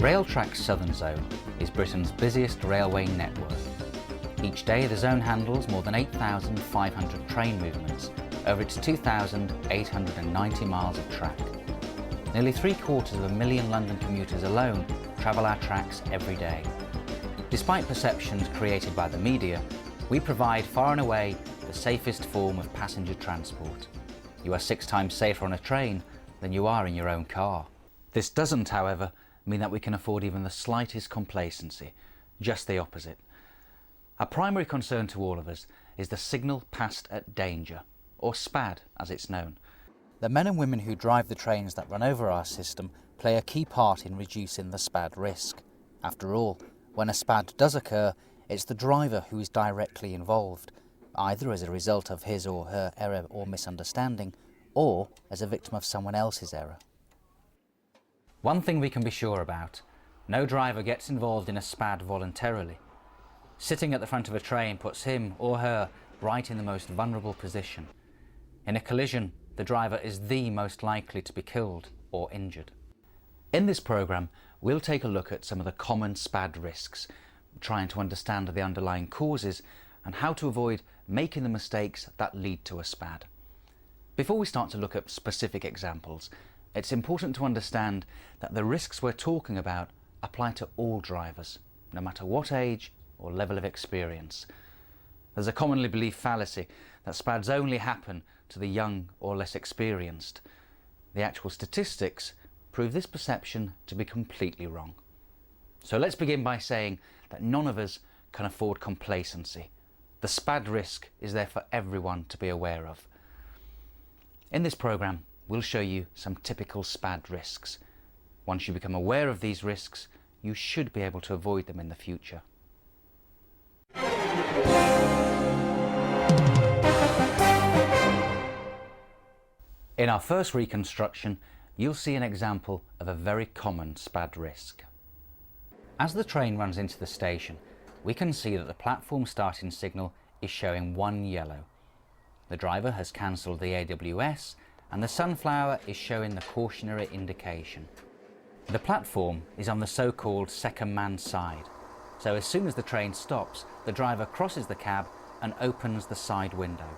Railtrack's Southern Zone is Britain's busiest railway network. Each day the zone handles more than 8,500 train movements over its 2,890 miles of track. Nearly 750,000 London commuters alone travel our tracks every day. Despite perceptions created by the media, we provide far and away the safest form of passenger transport. You are 6 times safer on a train than you are in your own car. This doesn't, however, mean that we can afford even the slightest complacency, just the opposite. Our primary concern to all of us is the signal passed at danger, or SPAD as it's known. The men and women who drive the trains that run over our system play a key part in reducing the SPAD risk. After all, when a SPAD does occur, it's the driver who is directly involved, either as a result of his or her error or misunderstanding, or as a victim of someone else's error. One thing we can be sure about: no driver gets involved in a SPAD voluntarily. Sitting at the front of a train puts him or her right in the most vulnerable position. In a collision, the driver is the most likely to be killed or injured. In this programme, we'll take a look at some of the common SPAD risks, trying to understand the underlying causes and how to avoid making the mistakes that lead to a SPAD. Before we start to look at specific examples, it's important to understand that the risks we're talking about apply to all drivers, no matter what age or level of experience. There's a commonly believed fallacy that SPADs only happen to the young or less experienced. The actual statistics prove this perception to be completely wrong. So let's begin by saying that none of us can afford complacency. The SPAD risk is there for everyone to be aware of. In this programme, we'll show you some typical SPAD risks. Once you become aware of these risks, you should be able to avoid them in the future. In our first reconstruction, you'll see an example of a very common SPAD risk. As the train runs into the station, we can see that the platform starting signal is showing 1 yellow. The driver has cancelled the AWS and the sunflower is showing the cautionary indication. The platform is on the so-called second man side, so as soon as the train stops, the driver crosses the cab and opens the side window.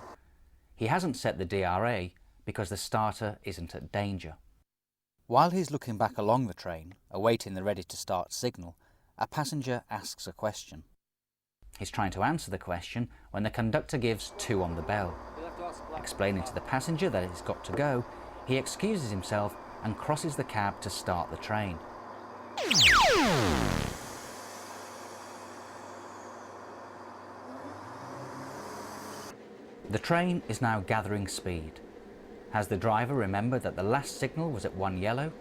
He hasn't set the DRA because the starter isn't at danger. While he's looking back along the train, awaiting the ready to start signal, a passenger asks a question. He's trying to answer the question when the conductor gives 2 on the bell. Explaining to the passenger that it's got to go, he excuses himself and crosses the cab to start the train. The train is now gathering speed. Has the driver remembered that the last signal was at 1 yellow?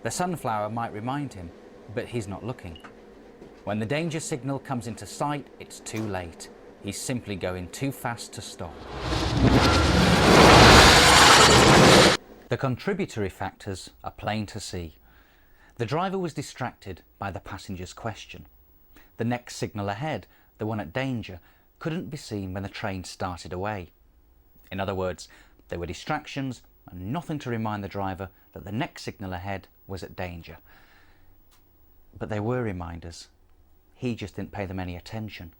The sunflower might remind him, but he's not looking. When the danger signal comes into sight, it's too late. He's simply going too fast to stop. The contributory factors are plain to see. The driver was distracted by the passenger's question. The next signal ahead, the one at danger, couldn't be seen when the train started away. In other words, there were distractions and nothing to remind the driver that the next signal ahead was at danger. But they were reminders. He just didn't pay them any attention.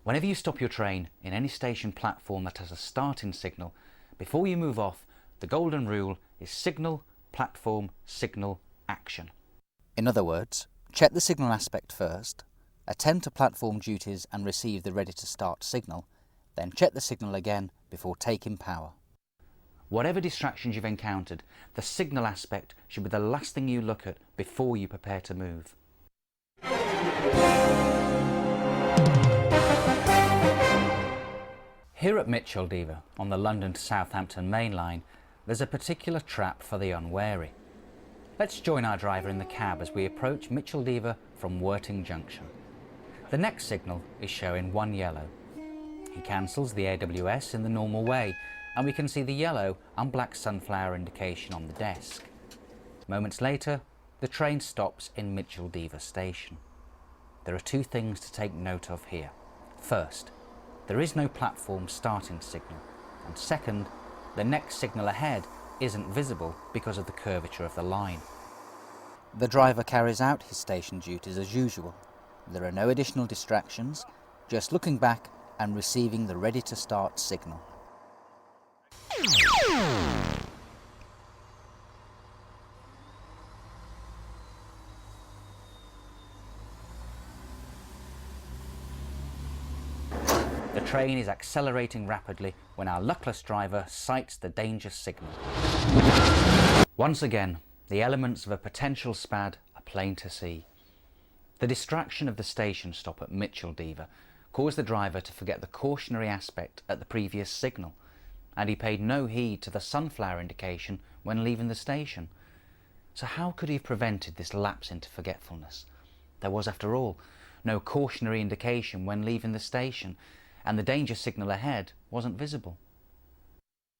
Whenever you stop your train in any station platform that has a starting signal, before you move off, the golden rule is signal, platform, signal, action. In other words, check the signal aspect first, attend to platform duties and receive the ready to start signal, then check the signal again before taking power. Whatever distractions you've encountered, the signal aspect should be the last thing you look at before you prepare to move. Here at Micheldever, on the London to Southampton main line, there's a particular trap for the unwary. Let's join our driver in the cab as we approach Micheldever from Worthing Junction. The next signal is showing 1 yellow. He cancels the AWS in the normal way, and we can see the yellow and black sunflower indication on the desk. Moments later, the train stops in Micheldever station. There are 2 things to take note of here. First, there is no platform starting signal, and second, the next signal ahead isn't visible because of the curvature of the line. The driver carries out his station duties as usual. There are no additional distractions, just looking back and receiving the ready to start signal. The train is accelerating rapidly when our luckless driver sights the danger signal. Once again, the elements of a potential SPAD are plain to see. The distraction of the station stop at Mitcheldever caused the driver to forget the cautionary aspect at the previous signal, and he paid no heed to the sunflower indication when leaving the station. So how could he have prevented this lapse into forgetfulness? There was, after all, no cautionary indication when leaving the station, and the danger signal ahead wasn't visible.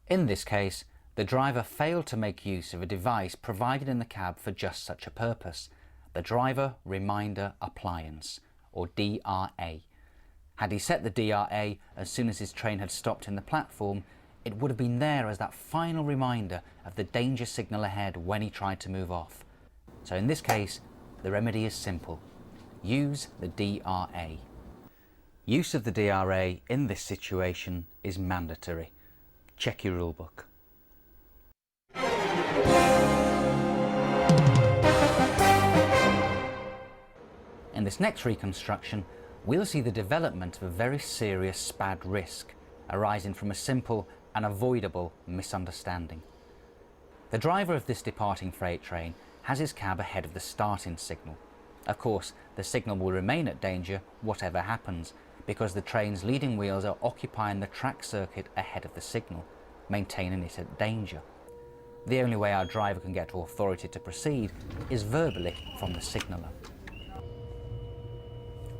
In this case, the driver failed to make use of a device provided in the cab for just such a purpose, the Driver Reminder Appliance, or DRA. Had he set the DRA as soon as his train had stopped in the platform, it would have been there as that final reminder of the danger signal ahead when he tried to move off. So in this case, the remedy is simple. Use the DRA. Use of the DRA in this situation is mandatory. Check your rulebook. In this next reconstruction, we'll see the development of a very serious SPAD risk arising from a simple and avoidable misunderstanding. The driver of this departing freight train has his cab ahead of the starting signal. Of course, the signal will remain at danger whatever happens, because the train's leading wheels are occupying the track circuit ahead of the signal, maintaining it at danger. The only way our driver can get authority to proceed is verbally from the signaller.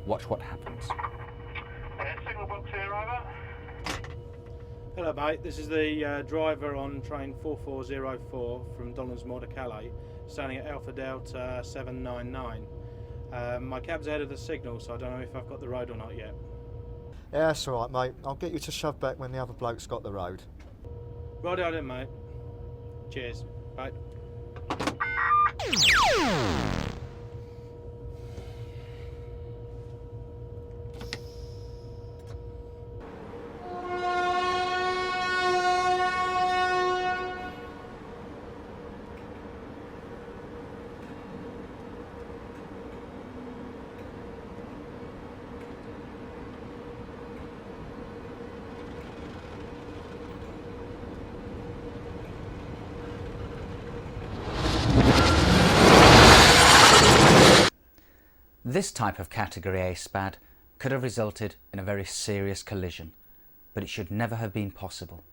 Watch what happens. Signal box here, over. Hello mate, this is the driver on train 4404 from Donlands Moor to Calais, standing at Alpha Delta 799. My cab's ahead of the signal, so I don't know if I've got the road or not yet. Yeah, that's alright mate, I'll get you to shove back when the other bloke's got the road. Righto then mate. Cheers, bye. This type of Category A SPAD could have resulted in a very serious collision, but it should never have been possible.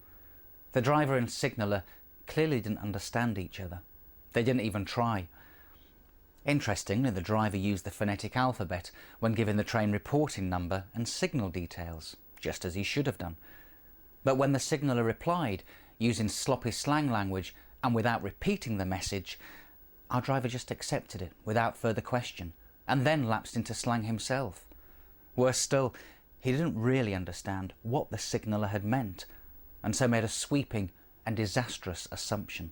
The driver and signaller clearly didn't understand each other. They didn't even try. Interestingly, the driver used the phonetic alphabet when giving the train reporting number and signal details, just as he should have done. But when the signaller replied, using sloppy slang language and without repeating the message, our driver just accepted it without further question, and then lapsed into slang himself. Worse still, he didn't really understand what the signaller had meant, and so made a sweeping and disastrous assumption.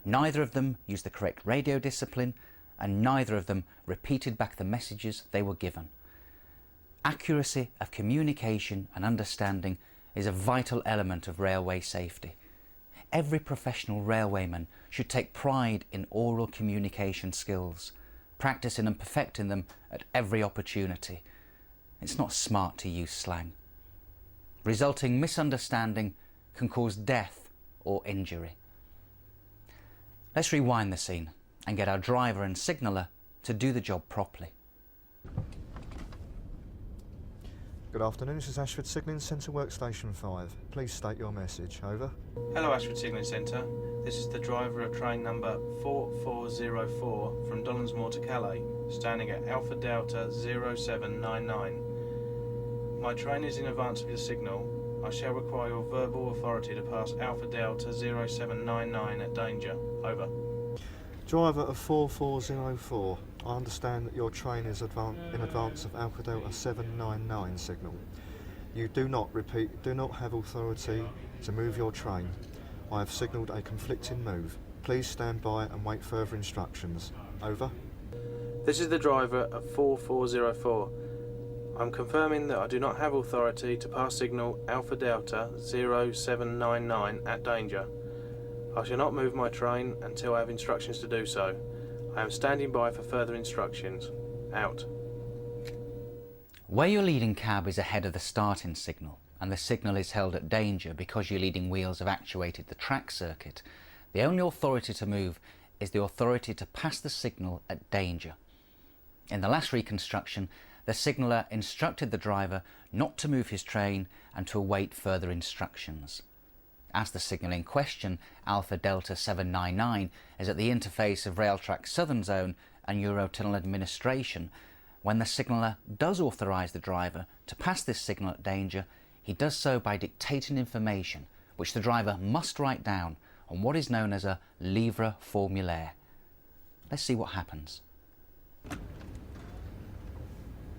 Neither of them used the correct radio discipline, and neither of them repeated back the messages they were given. Accuracy of communication and understanding is a vital element of railway safety. Every professional railwayman should take pride in oral communication skills, practicing and perfecting them at every opportunity. It's not smart to use slang. Resulting misunderstanding can cause death or injury. Let's rewind the scene and get our driver and signaller to do the job properly. Good afternoon, this is Ashford Signalling Centre Workstation 5. Please state your message, over. Hello Ashford Signalling Centre, this is the driver of train number 4404 from Donlands Moor to Calais, standing at Alpha Delta 0799. My train is in advance of your signal. I shall require your verbal authority to pass Alpha Delta 0799 at danger, over. Driver of 4404, I understand that your train is in advance of Alpha Delta 799 signal. You do not have authority to move your train. I have signalled a conflicting move. Please stand by and wait further instructions. Over. This is the driver of 4404. I'm confirming that I do not have authority to pass signal Alpha Delta 0799 at danger. I shall not move my train until I have instructions to do so. I am standing by for further instructions. Out. Where your leading cab is ahead of the starting signal and the signal is held at danger because your leading wheels have actuated the track circuit, the only authority to move is the authority to pass the signal at danger. In the last reconstruction, the signaller instructed the driver not to move his train and to await further instructions. As the signal in question, Alpha Delta 799, is at the interface of Railtrack Southern Zone and Eurotunnel Administration, when the signaller does authorise the driver to pass this signal at danger, he does so by dictating information which the driver must write down on what is known as a livre formulaire. Let's see what happens.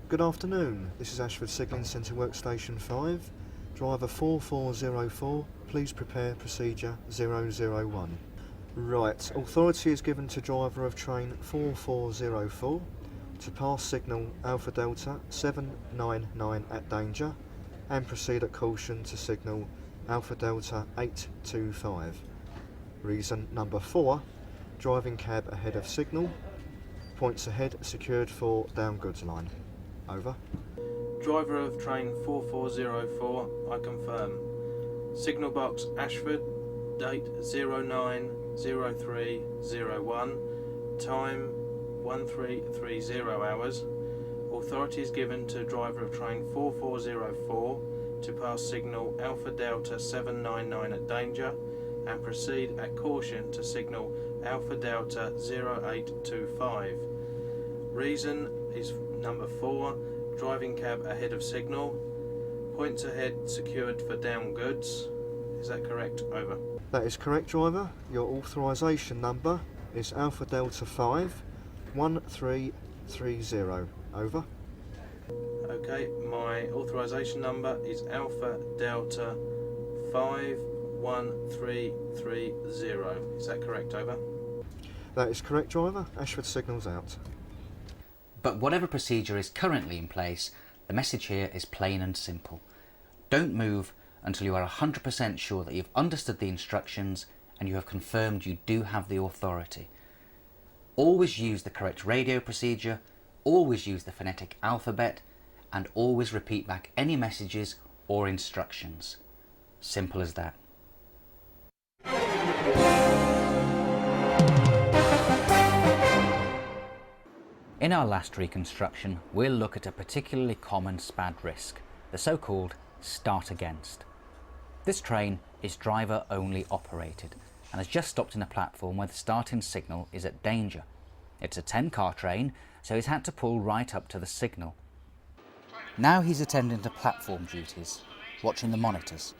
Good afternoon, this is Ashford Signalling Centre Workstation 5. Driver 4404, please prepare procedure 001. Right, authority is given to driver of train 4404 to pass signal Alpha Delta 799 at danger and proceed at caution to signal Alpha Delta 825. Reason number 4, driving cab ahead of signal, points ahead secured for down goods line. Over. Driver of train 4404, I confirm. Signal box Ashford, date 090301, time 1330 hours. Authority is given to driver of train 4404 to pass signal Alpha Delta 799 at danger and proceed at caution to signal Alpha Delta 0825. Reason is number 4, driving cab ahead of signal, points ahead secured for down goods. Is that correct? Over. That is correct, driver. Your authorisation number is Alpha Delta 5 1330. Over. Okay, my authorisation number is Alpha Delta 51330. Is that correct? Over. That is correct, driver. Ashford signals out. But whatever procedure is currently in place, the message here is plain and simple. Don't move until you are 100% sure that you've understood the instructions and you have confirmed you do have the authority. Always use the correct radio procedure, always use the phonetic alphabet, and always repeat back any messages or instructions. Simple as that. In our last reconstruction, we'll look at a particularly common SPAD risk, the so-called start against. This train is driver only operated and has just stopped in a platform where the starting signal is at danger. It's a 10-car train, so he's had to pull right up to the signal. Now he's attending to platform duties, watching the monitors.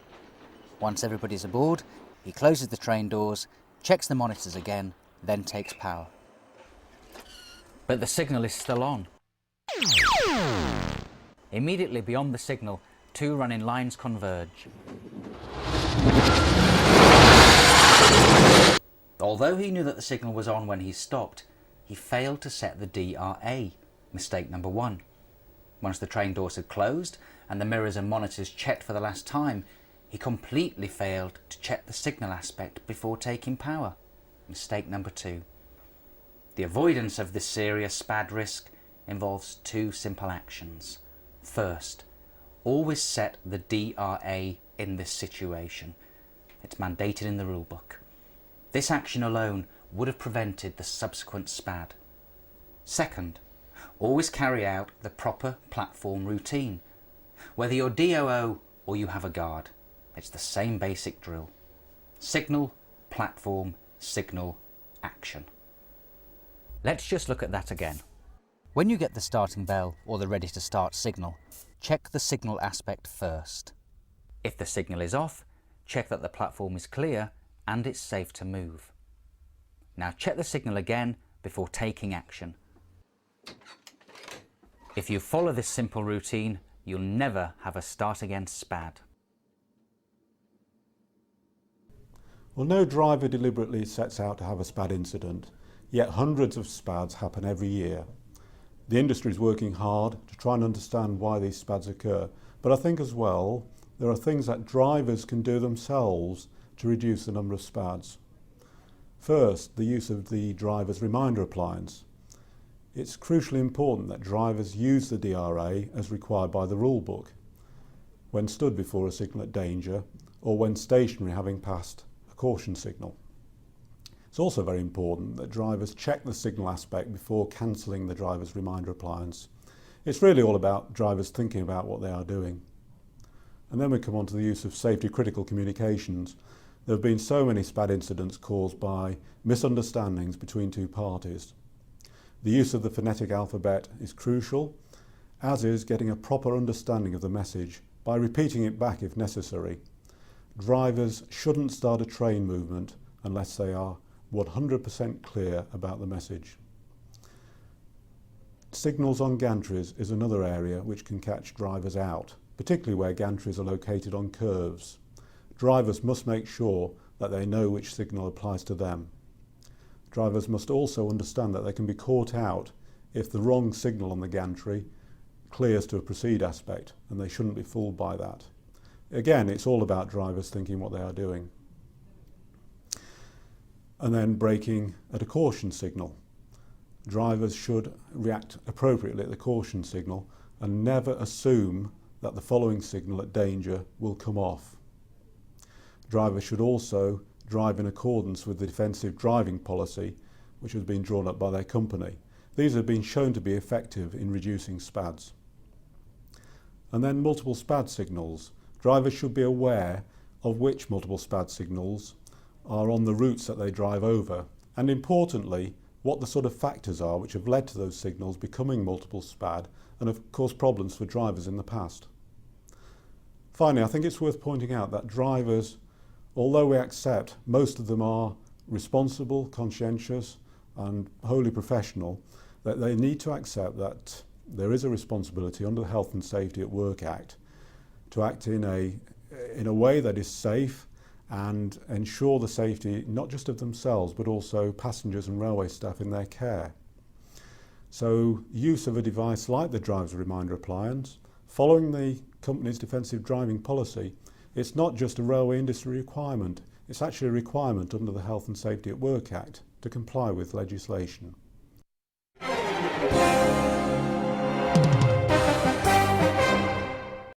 Once everybody's aboard, he closes the train doors, checks the monitors again, then takes power. But the signal is still on. Immediately beyond the signal, two running lines converge. Although he knew that the signal was on when he stopped, he failed to set the DRA, mistake number 1. Once the train doors had closed and the mirrors and monitors checked for the last time, he completely failed to check the signal aspect before taking power, mistake number 2. The avoidance of this serious SPAD risk involves 2 simple actions. First, always set the DRA in this situation. It's mandated in the rulebook. This action alone would have prevented the subsequent SPAD. Second, always carry out the proper platform routine. Whether you're DOO or you have a guard, it's the same basic drill. Signal, platform, signal, action. Let's just look at that again. When you get the starting bell or the ready to start signal, check the signal aspect first. If the signal is off, check that the platform is clear and it's safe to move. Now check the signal again before taking action. If you follow this simple routine, you'll never have a start against SPAD. Well, no driver deliberately sets out to have a SPAD incident. yet hundreds of SPADs happen every year. The industry is working hard to try and understand why these SPADs occur, but I think as well there are things that drivers can do themselves to reduce the number of SPADs. First, the use of the driver's reminder appliance. It's crucially important that drivers use the DRA as required by the rule book, when stood before a signal at danger or when stationary having passed a caution signal. It's also very important that drivers check the signal aspect before cancelling the driver's reminder appliance. It's really all about drivers thinking about what they are doing. And then we come on to the use of safety critical communications. There have been so many SPAD incidents caused by misunderstandings between two parties. The use of the phonetic alphabet is crucial, as is getting a proper understanding of the message by repeating it back if necessary. Drivers shouldn't start a train movement unless they are 100% clear about the message. Signals on gantries is another area which can catch drivers out, particularly where gantries are located on curves. Drivers must make sure that they know which signal applies to them. Drivers must also understand that they can be caught out if the wrong signal on the gantry clears to a proceed aspect, and they shouldn't be fooled by that. Again, it's all about drivers thinking what they are doing. And then braking at a caution signal. Drivers should react appropriately at the caution signal and never assume that the following signal at danger will come off. Drivers should also drive in accordance with the defensive driving policy which has been drawn up by their company. These have been shown to be effective in reducing SPADs. And then multiple SPAD signals. Drivers should be aware of which multiple SPAD signals are on the routes that they drive over, and importantly, what the sort of factors are which have led to those signals becoming multiple SPAD and have caused problems for drivers in the past. Finally, I think it's worth pointing out that drivers, although we accept most of them are responsible, conscientious and wholly professional, that they need to accept that there is a responsibility under the Health and Safety at Work Act to act in a way that is safe and ensure the safety not just of themselves but also passengers and railway staff in their care. So use of a device like the driver's reminder appliance, following the company's defensive driving policy, it's not just a railway industry requirement, it's actually a requirement under the Health and Safety at Work Act to comply with legislation.